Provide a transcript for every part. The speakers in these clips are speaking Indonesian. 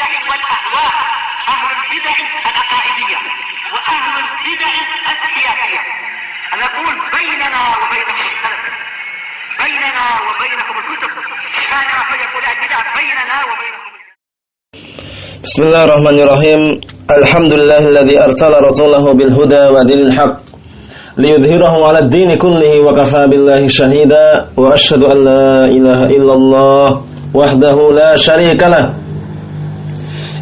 البدع والأهواء، أهل البدع العقائدية وأهل البدع السياسية. نقول بيننا وبينكم السلف، بيننا وبينكم الكتب، كان فيقول البدع بيننا وبينكم. Bismillahirrahmanirrahim. Alhamdulillahilladzi arsala rasulahu bil huda wa dinil haqq liyudhhirahu 'alad dini kullihi wa kafaa billahi shahida wa asyhadu an la ilaha illallah wahdahu la syarika lah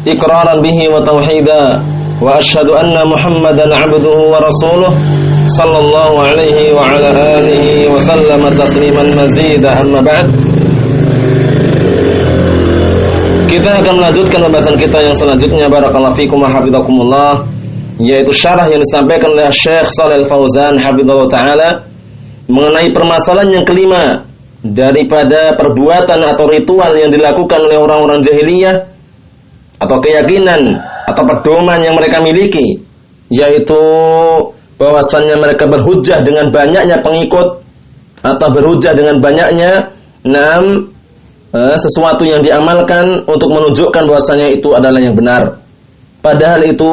iqraran bihi wa tauhida wa asyhadu anna Muhammadan 'abduhu wa rasuluh sallallahu alaihi wa ala alihi wa sallama tasliman mazida. Amma ba'd. Kita akan melanjutkan pembahasan kita yang selanjutnya, barakallahu fikum wa hafizakumullah, yaitu syarah yang disampaikan oleh Syekh Shalih Al-Fauzan hafizallahu taala mengenai permasalahan yang kelima daripada perbuatan atau ritual yang dilakukan oleh orang-orang jahiliyah atau keyakinan atau pedoman yang mereka miliki, yaitu bahwasannya mereka berhujjah dengan banyaknya pengikut atau berhujjah dengan banyaknya sesuatu yang diamalkan untuk menunjukkan bahwasanya itu adalah yang benar. Padahal itu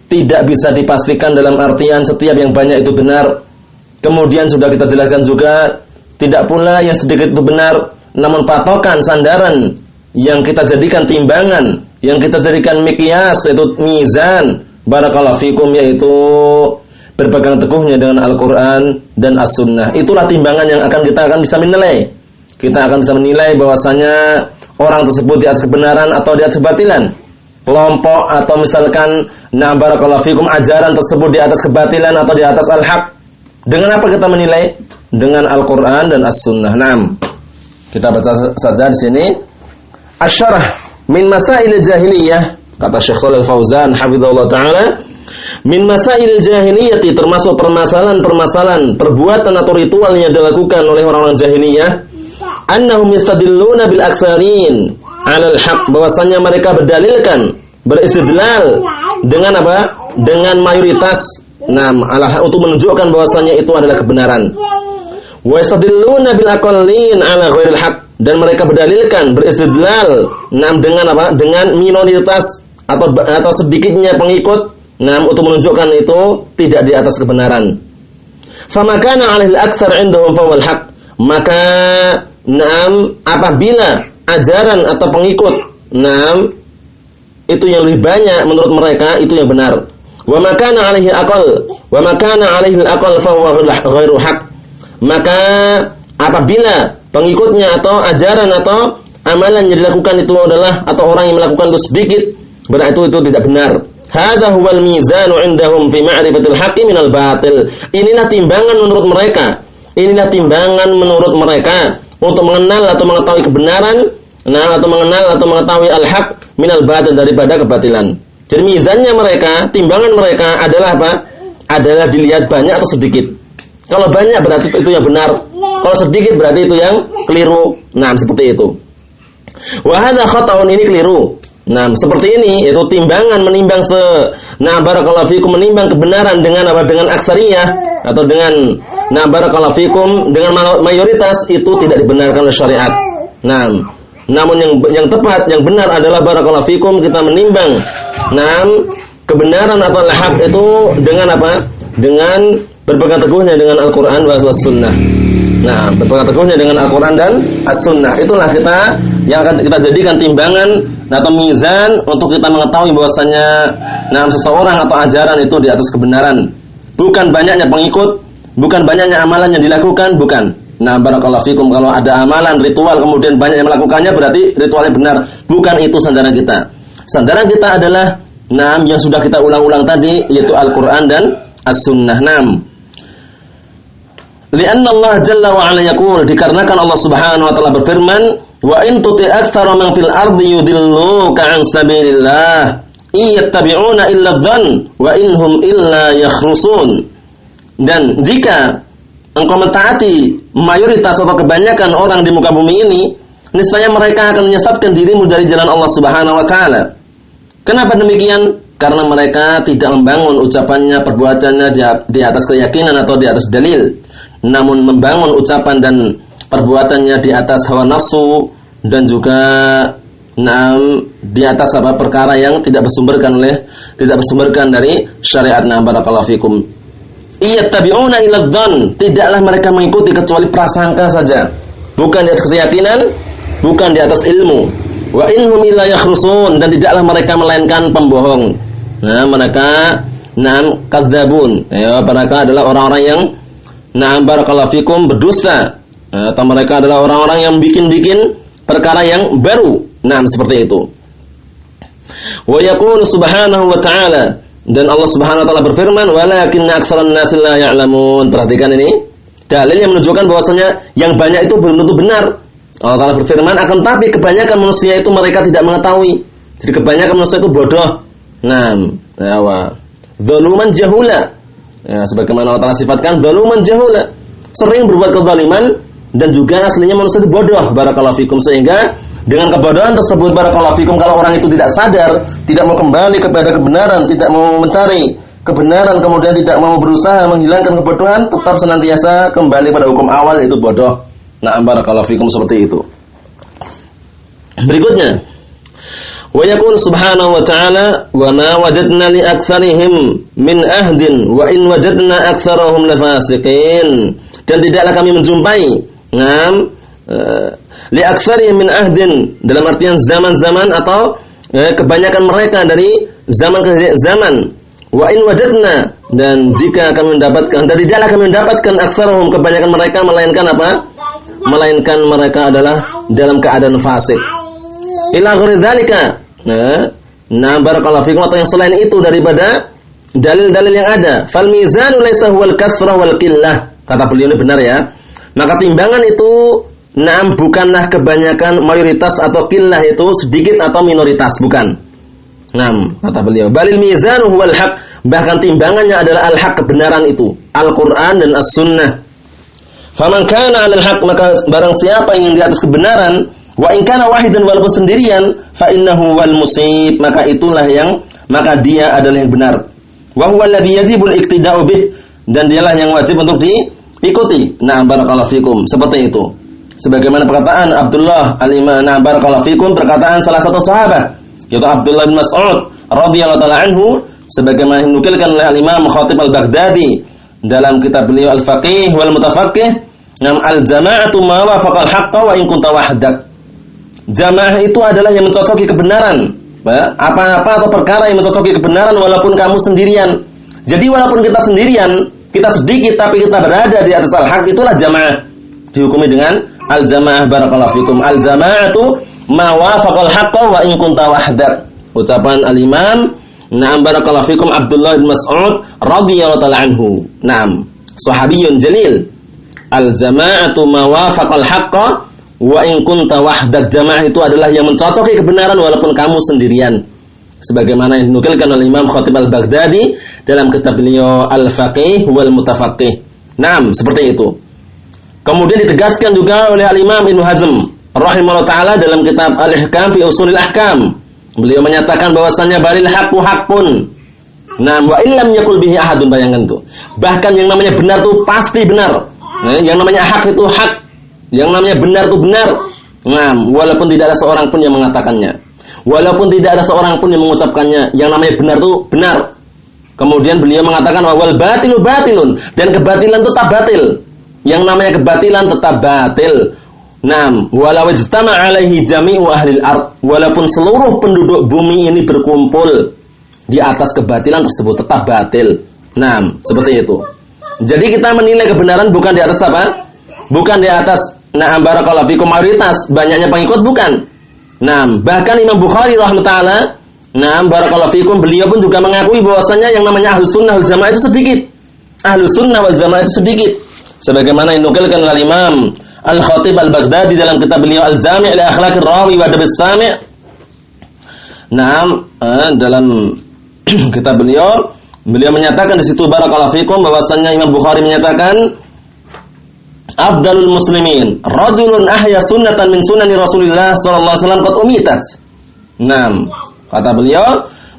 tidak bisa dipastikan dalam artian setiap yang banyak itu benar. Kemudian sudah kita jelaskan juga, tidak pula yang sedikit itu benar. Namun patokan, sandaran yang kita jadikan timbangan, yang kita jadikan miqyas, yaitu mizan, barakallahu fikum, yaitu berpegang teguhnya dengan Al-Quran dan As-Sunnah. Itulah timbangan yang kita akan bisa menilai. Kita akan bisa menilai bahwasanya orang tersebut di atas kebenaran atau di atas kebatilan. Kelompok atau misalkan barakallahu fikum, ajaran tersebut di atas kebatilan atau di atas al-haq. Dengan apa kita menilai? Dengan Al-Quran dan As-Sunnah. Kita baca saja di sini. Asy-syarah min masail jahiliyah, kata Syekh Shalih Al-Fauzan hafizallahu taala, min masail jahiliyati, termasuk permasalahan perbuatan atau ritual yang dilakukan oleh orang-orang jahiliyah, annahum yastadilluna bil aksarin 'alal haq, bahwasanya mereka berdalilkan, beristidlal dengan apa? Dengan mayoritas, untuk menunjukkan bahwasanya itu adalah kebenaran. Wa yastadilluna bil aqallin 'ala ghairil haq, dan mereka berdalilkan, beristidlal dengan apa? Dengan minoritas atau sedikitnya pengikut, untuk menunjukkan itu tidak di atas kebenaran. Famakana 'alal aktsar 'indahum fawal haq, maka apabila ajaran atau pengikut itu yang lebih banyak menurut mereka, itu yang benar. Wa makana 'alaihi al-aqal fa huwa ghairu haq, maka apabila pengikutnya atau ajaran atau amalan yang dilakukan itu adalah, atau orang yang melakukan itu sedikit, berarti itu tidak benar. Hadza huwal mizanu 'indahum fi ma'rifatil haqqi minal batil. Inilah timbangan menurut mereka. Inilah timbangan menurut mereka untuk mengenal atau mengetahui kebenaran, atau mengenal atau mengetahui al-haq minal batil, daripada kebatilan. Jadi mizannya mereka, timbangan mereka adalah apa? Adalah dilihat banyak atau sedikit. Kalau banyak berarti itu yang benar. Kalau sedikit berarti itu yang keliru. Seperti itu. Wa hadza khata'un, ini keliru. Seperti ini, yaitu timbangan menimbang barakallahu fikum, menimbang kebenaran dengan apa? Dengan aksariyah atau dengan barakallahu fikum, dengan mayoritas, itu tidak dibenarkan oleh syariat. Namun yang tepat, yang benar adalah barakallahu fikum, kita menimbang kebenaran atau al-haq itu dengan apa? Dengan berpegang teguhnya dengan Al-Quran wa As-Sunnah. Berpegang teguhnya dengan Al-Quran dan As-Sunnah. Itulah kita yang akan kita jadikan timbangan atau mizan untuk kita mengetahui bahwasanya seseorang atau ajaran itu di atas kebenaran. Bukan banyaknya pengikut, bukan banyaknya amalan yang dilakukan, bukan. Barakallahu fikum, kalau ada amalan ritual kemudian banyak yang melakukannya, berarti ritualnya benar. Bukan itu sandaran kita. Sandaran kita adalah yang sudah kita ulang-ulang tadi, yaitu Al-Quran dan As-Sunnah. Lianna Allah Jalla wa Ala yaqul, dikarenakan Allah Subhanahu wa taala berfirman, wa in tuti aktsara man fil ardi yudilluka an sabilillah iyattabi'una illa dhann wa inhum illa yakhrusun. Dan jika engkau mentaati mayoritas atau kebanyakan orang di muka bumi ini, niscaya mereka akan menyesatkan dirimu dari jalan Allah Subhanahu wa taala. Kenapa demikian? Karena mereka tidak membangun ucapannya, perbuatannya di atas keyakinan atau di atas dalil, namun membangun ucapan dan perbuatannya di atas hawa nafsu dan juga di atas perkara yang tidak bersumberkan dari syariat. Barakallahu fikum. Iyattabi'una ila dzann, tidaklah mereka mengikuti kecuali prasangka saja, bukan di atas keyakinan, bukan di atas ilmu. Wa innahum illa yakhrusun, dan tidaklah mereka melainkan pembohong. Mereka kadzabun, ya, mereka adalah orang-orang yang barakallahu fikum berdusta, atau mereka adalah orang-orang yang bikin perkara yang baru. Seperti itu. Wa yaqulu subhanahu wa ta'ala, dan Allah Subhanahu wa taala berfirman, walakinna aktsaran nasi la ya'lamun. Perhatikan ini, dalil yang menunjukkan bahwasanya yang banyak itu belum tentu benar. Allah Taala berfirman, akan tapi kebanyakan manusia itu mereka tidak mengetahui. Jadi kebanyakan manusia itu bodoh. Zaluman jahula. Ya, sebagaimana Allah Taala sifatkan zaluman jahula, sering berbuat kezaliman, dan juga aslinya manusia itu bodoh. Barakallahu fikum. Sehingga dengan kebodohan tersebut, barakallahu fikum, kalau orang itu tidak sadar, tidak mau kembali kepada kebenaran, tidak mau mencari kebenaran, kemudian tidak mau berusaha menghilangkan kebodohan, tetap senantiasa kembali pada hukum awal, yaitu bodoh. Barakallahu fikum, seperti itu. Berikutnya, wa yaqul subhanahu wa ta'ala, wa ma wajadna li aktsarihim min ahdin wa in wajadna aktsarahum lafasiqin. Dan tidaklah kami menjumpai li aktsarihim min ahdin, dalam artian zaman-zaman atau kebanyakan mereka dari zaman ke zaman. Wa in wajadna, dan jika kami mendapatkan, dan tidaklah kami mendapatkan aktsarahum, kebanyakan mereka, melainkan apa? Melainkan mereka adalah dalam keadaan fasik. Ila ghairi dzalika, barakallahu fikum, atau yang selain itu daripada dalil-dalil yang ada. Fal mizanu laisa huwal kasrah wal qillah. Kata beliau ini benar ya. Maka timbangan itu bukanlah kebanyakan, mayoritas atau qillah itu sedikit atau minoritas, bukan. Kata beliau, balil mizanu huwal haq, bahkan timbangannya adalah al-haq, kebenaran itu, Al-Qur'an dan As-Sunnah. Faman kana 'alal haq, maka barang siapa yang di atas kebenaran, wa in kana wahidan, walaupun sendirian, fa innahu wal musib, maka dia adalah yang benar. Wa huwa alladhi yajibul iqtida'u bih, dan dialah yang wajib untuk diikuti. Barakallahu fikum, seperti itu. Sebagaimana perkataan Abdullah al-Imam, barakallahu fikum, perkataan salah satu sahabat, yaitu Abdullah bin Mas'ud radhiyallahu ta'ala anhu, sebagaimana dinukilkan oleh al-Imam Khatib al-Baghdadi dalam kitab beliau Al-Faqih wal Mutafaqqih, al-jama'atu ma wafaqal haqqa wa in kunta wahdak. Jamaah itu adalah yang mencocoki kebenaran, apa-apa atau perkara yang mencocoki kebenaran walaupun kamu sendirian. Jadi walaupun kita sendirian, kita sedikit, tapi kita berada di atas al-haq, itulah jamaah. Dihukumi dengan al-jamaah. Barakallahu fikum. Al-jama'atu ma wafaqal haqqa wa in kunta wahdak. Ucapan al-Imam barakallahu fikum Abdullah bin Mas'ud radhiyallahu ta'ala anhu. Sahabiyun jalil. Al-jama'atu ma wafaqal haqqa wa in kunta wahdak. Jamaah itu adalah yang mencocoki kebenaran walaupun kamu sendirian. Sebagaimana yang dinukilkan oleh Imam Khatib al-Baghdadi dalam kitab beliau Al-Faqih wal Mutafaqqih. Seperti itu. Kemudian ditegaskan juga oleh al-Imam Ibnu Hazm rahimahullah ta'ala dalam kitab Al-Ihkam fi Ushulil Ahkam. Beliau menyatakan bahwasannya balil haqqu haqqun. Wa illam yakul bihi ahadun, bayangkan tuh. Bahkan yang namanya benar tuh pasti benar. Yang namanya hak itu hak. Yang namanya benar itu benar. Walaupun tidak ada seorang pun yang mengatakannya. Walaupun tidak ada seorang pun yang mengucapkannya, yang namanya benar itu benar. Kemudian beliau mengatakan wal batilu batilun, dan kebatilan tetap batil. Yang namanya kebatilan tetap batil. Walau ijtama alaihi jami'u ahlil ard, walaupun seluruh penduduk bumi ini berkumpul di atas kebatilan tersebut, tetap batil. Seperti itu. Jadi kita menilai kebenaran bukan di atas apa? Bukan di atas barakallahu fikum mayoritas, banyaknya pengikut, bukan. Bahkan Imam Bukhari rahimahullah, barakallahu fikum, beliau pun juga mengakui bahwasanya yang namanya Ahlus Sunnah wal Jamaah itu sedikit. Ahlus Sunnah wal Jamaah itu sedikit. Sebagaimana dinukilkan oleh Imam Al-Khatib al-Baghdadi dalam kitab beliau Al-Jami' li Akhlaqir Rawi wa Adabis Sami'. Dalam kitab beliau menyatakan di situ barakallahu fikum bahwasanya Imam Bukhari menyatakan afdalul muslimin rajulun ahya sunnatan min sunani Rasulillah sallallahu alaihi wasallam qad umitat. Kata beliau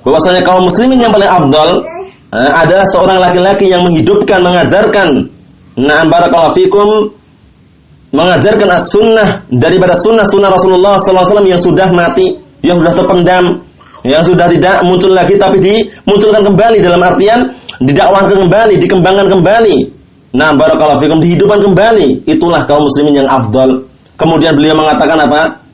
bahwasanya kaum muslimin yang paling afdal adalah seorang laki-laki yang menghidupkan, mengajarkan barakallahu fikum, mengajarkan as-sunnah daripada sunnah-sunnah Rasulullah sallallahu alaihi wasallam yang sudah mati. yang sudah terpendam, yang sudah tidak muncul lagi tapi dimunculkan kembali, dalam artian didakwahkan kembali, dikembangkan kembali. Nah, barakallahu fikum, dihidupkan kembali. Itulah kaum muslimin yang afdal. Kemudian beliau mengatakan apa?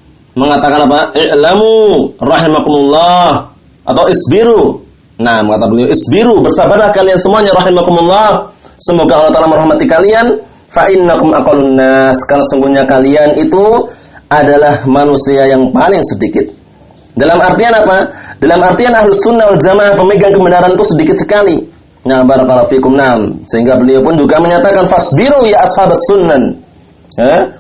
I'lamu rahimakumullah, atau isbiru. Nah, kata beliau, isbiru, bersabarlah kalian semuanya rahimakumullah. Semoga Allah Ta'ala merahmati kalian. Fa innakum aqallun nas, karena sungguhnya kalian itu adalah manusia yang paling sedikit. Dalam artian apa? Dalam artian Ahlus Sunnah wal Jamaah pemegang kebenaran itu sedikit sekali. Nah, barakallahu fikum. Sehingga beliau pun juga menyatakan fasbiru ya ashabas sunan.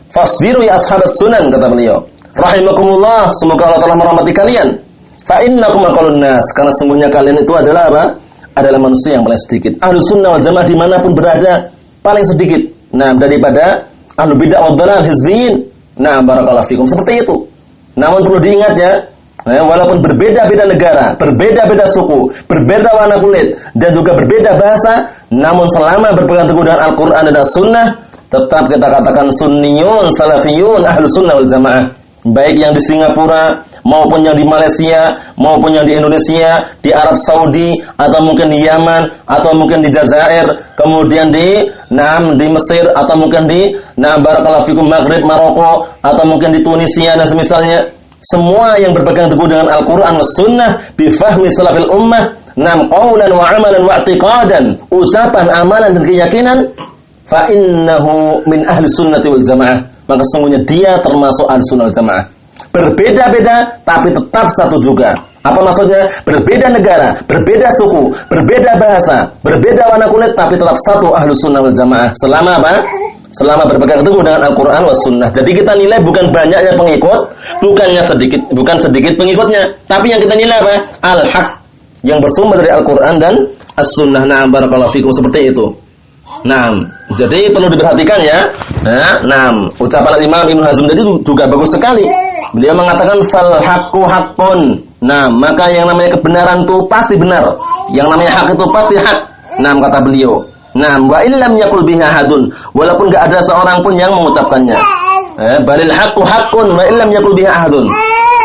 Fasbiru ya ashabas sunan, kata beliau. Rahimakumullah, semoga Allah Ta'ala merahmati kalian. Fa innakum aqallun nas, karena sungguhnya kalian itu adalah apa? Adalah manusia yang paling sedikit. Ahlus Sunnah wal Jamaah dimanapun berada paling sedikit. Nah, daripada ahlul bid'ah wad dhalal hizbiyin. Nah, barakallahu fikum, seperti itu. Namun perlu diingat ya, walaupun berbeda-beda negara, berbeda-beda suku, berbeda warna kulit, dan juga berbeda bahasa, namun selama berpegang teguh dengan Al-Quran dan As-Sunnah, tetap kita katakan sunniyun, salafiyun, ahlus sunnah wal jamaah. Baik yang di Singapura, maupun yang di Malaysia, maupun yang di Indonesia, di Arab Saudi, atau mungkin di Yaman, atau mungkin di Jazair, kemudian di Mesir, atau mungkin di barakallahu fikum Maghrib, Maroko, atau mungkin di Tunisia dan semisalnya. Semua yang berpegang teguh dengan Al-Quran was sunnah bifahmi salafil ummah, qawlan wa amalan wa i'tiqadan, ucapan, amalan dan keyakinan, fa innahu min ahli sunnati wal jamaah, maka sesungguhnya dia termasuk ahli sunnah wal jamaah. Berbeda-beda tapi tetap satu juga. Apa maksudnya? Berbeda negara, berbeda suku, berbeda bahasa, berbeda warna kulit, tapi tetap satu ahli sunnah wal jamaah. Selama apa? Selama berpegang teguh dengan Al-Quran was sunnah. Jadi kita nilai bukan banyaknya pengikut, bukan sedikit pengikutnya, tapi yang kita nilai apa? Al-haq, yang bersumber dari Al-Quran dan As-Sunnah. Nah, barakallahu fikum, seperti itu. Nah, jadi perlu diperhatikan ya. Ucapan Imam Ibnu Hazm tadi juga bagus sekali. Beliau mengatakan fal haqqu haqqun. Nah, maka yang namanya kebenaran itu pasti benar. Yang namanya hak itu pasti hak. Nah, kata beliau. Nah, wa illam yaqul biha hadun, walaupun enggak ada seorang pun yang mengucapkannya. Balil haqqu haqqun wa illam yaqul biha hadun.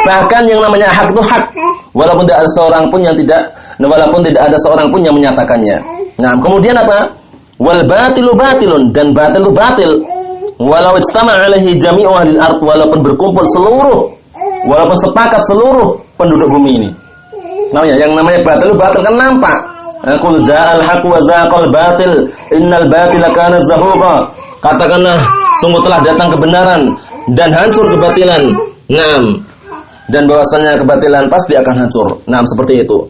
Bahkan yang namanya hak itu hak, walaupun tidak ada seorang pun yang menyatakannya. Nah, kemudian apa? Wal batilu batilun, dan batil itu batil. Walau ijtama'a alaihi jami'u ahlil ard, walaupun berkumpul walaupun sepakat seluruh penduduk bumi ini. Nah, yang namanya batil itu batil kan nampak. Qul ja'al haqq wa zaqal batil innal batila kana zahuqa. Katakanlah sungguh telah datang kebenaran dan hancur kebatilan. Naam. Dan bahwasanya kebatilan pasti akan hancur. Naam, seperti itu.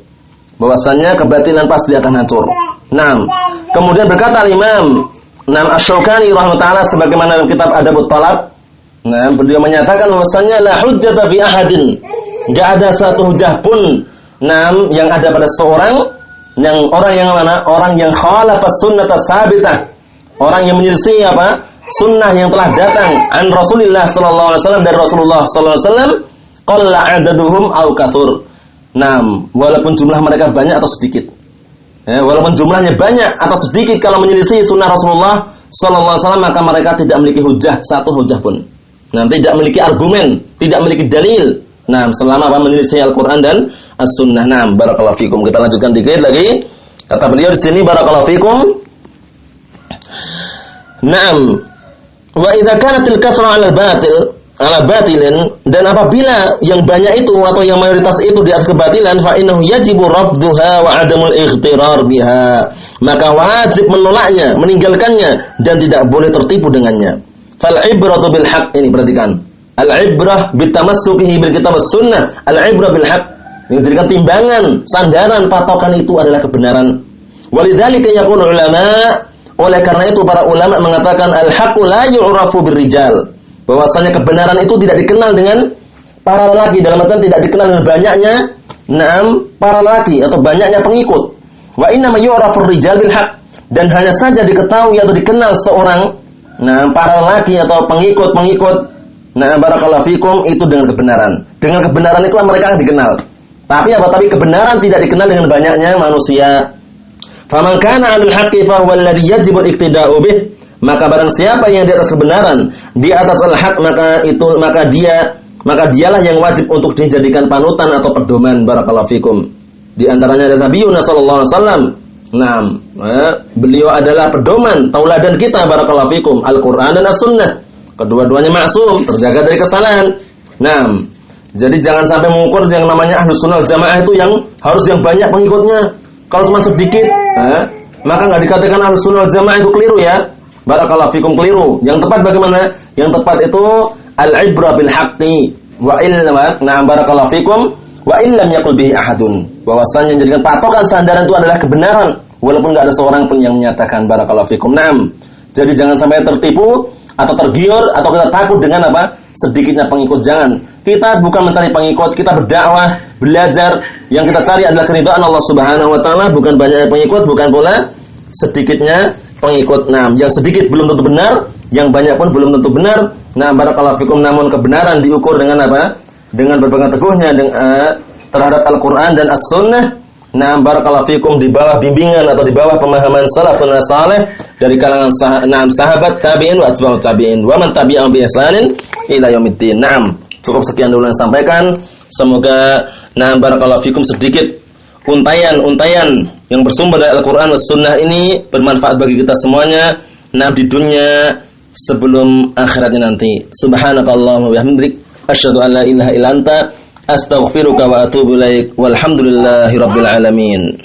Bahwasanya kebatilan pasti akan hancur. Naam. Kemudian berkata Imam Asy-Syaukani rahimahullah sebagaimana dalam kitab Adabut Talab. Nah, beliau menyatakan bahwasanya la hujjata fi ahadin. Enggak ada satu hujah pun yang ada pada seorang orang yang khalafas sunnata sabitah, orang yang menyelisih apa? Sunnah yang telah datang an Rasulillah sallallahu alaihi wasallam, dari Rasulullah sallallahu alaihi wasallam, qalla adaduhum aw katsur. Walaupun jumlah mereka banyak atau sedikit. Walaupun jumlahnya banyak atau sedikit, kalau menyelisih sunnah Rasulullah sallallahu alaihi wasallam, maka mereka tidak memiliki hujah, satu hujah pun. Tidak memiliki argumen, tidak memiliki dalil. Selama menyelisih Al-Qur'an dan As-Sunnah. Barakallahu fikum. Kita lanjutkan dikit lagi. Kata beliau di sini, barakallahu fikum. Wa idza kanatil kasra 'ala batilin, dan apabila yang banyak itu atau yang mayoritas itu di atas kebatilan, fa innahu yajibu rafduha wa 'adamul ightirar biha, maka wajib menolaknya, meninggalkannya, dan tidak boleh tertipu dengannya. Fal ibratu bil haqq, ini perhatikan. Al ibrah bitamassukihi bil kitab was sunnah. Al ibrah bil haqq, yang dijadikan timbangan, sandaran, patokan itu adalah kebenaran. Walidzalika yaqulu ulama, oleh karena itu para ulama mengatakan al-haqqu la yu'rafu birrijal, bahwasanya kebenaran itu tidak dikenal dengan para lelaki, dalam artian tidak dikenal dengan banyaknya para lelaki atau banyaknya pengikut. Wa inna ma yu'rafu ar-rijal bil haqq, dan hanya saja diketahui atau dikenal seorang para lelaki atau pengikut barakallahu fikum itu dengan kebenaran. Dengan kebenaran itulah mereka akan dikenal. Tapi kebenaran tidak dikenal dengan banyaknya manusia. Faman kana 'alal haqqi fa huwa alladhi yajibu al-iqtida'u bih, maka barang siapa yang di atas kebenaran, di atas al-haq, maka dia maka dialah yang wajib untuk dijadikan panutan atau pedoman. Barakallahu fikum. Di antaranya ada Nabi sallallahu alaihi wasallam. Nah, beliau adalah pedoman, tauladan kita. Barakallahu fikum. Al-Qur'an dan As-Sunnah. Kedua-duanya maksum, terjaga dari kesalahan. Nah, jadi jangan sampai mengukur yang namanya Ahlus Sunnah wal Jamaah itu yang harus yang banyak pengikutnya. Kalau cuma sedikit, maka nggak dikatakan Ahlus Sunnah wal Jamaah itu keliru ya. Barakallahu fikum, keliru. Yang tepat bagaimana? Yang tepat itu al-ibrah bil haqqi wa illam, na'am barakallahu fikum, wa illam yaqul bihi ahadun. Bahwasanya jadikan patokan sandaran itu adalah kebenaran walaupun enggak ada seorang pun yang menyatakan. Barakallahu fikum. Naam. Jadi jangan sampai tertipu atau tergiur atau kita takut dengan apa? Sedikitnya pengikut. Jangan. Kita bukan mencari pengikut, kita berdakwah, belajar. Yang kita cari adalah keridhaan Allah Subhanahu wa taala, bukan banyaknya pengikut, bukan pula sedikitnya pengikut. Nah, yang sedikit belum tentu benar, yang banyak pun belum tentu benar. Nah, barakallahu fikum, namun kebenaran diukur dengan apa? Dengan berpegang teguhnya terhadap Al-Qur'an dan As-Sunnah. Nah, barakallahu fikum, di bawah bimbingan atau di bawah pemahaman salafun salih dari kalangan sahabat, tabi'in wa atba'ut tabi'in wa man tabi'ahum bi ihsanin ila yaumiddin. Naam, cukup sekian dulu yang sampaikan. Semoga barakallahu fikum sedikit untayan yang bersumber dari Al-Qur'an was Sunnah ini bermanfaat bagi kita semuanya. Di dunia sebelum akhiratnya nanti. Subhanakallahumma wa bihamdik, asyhadu an la ilaha illa anta, astaghfiruka wa atubu ilaik. Walhamdulillahirabbil alamin.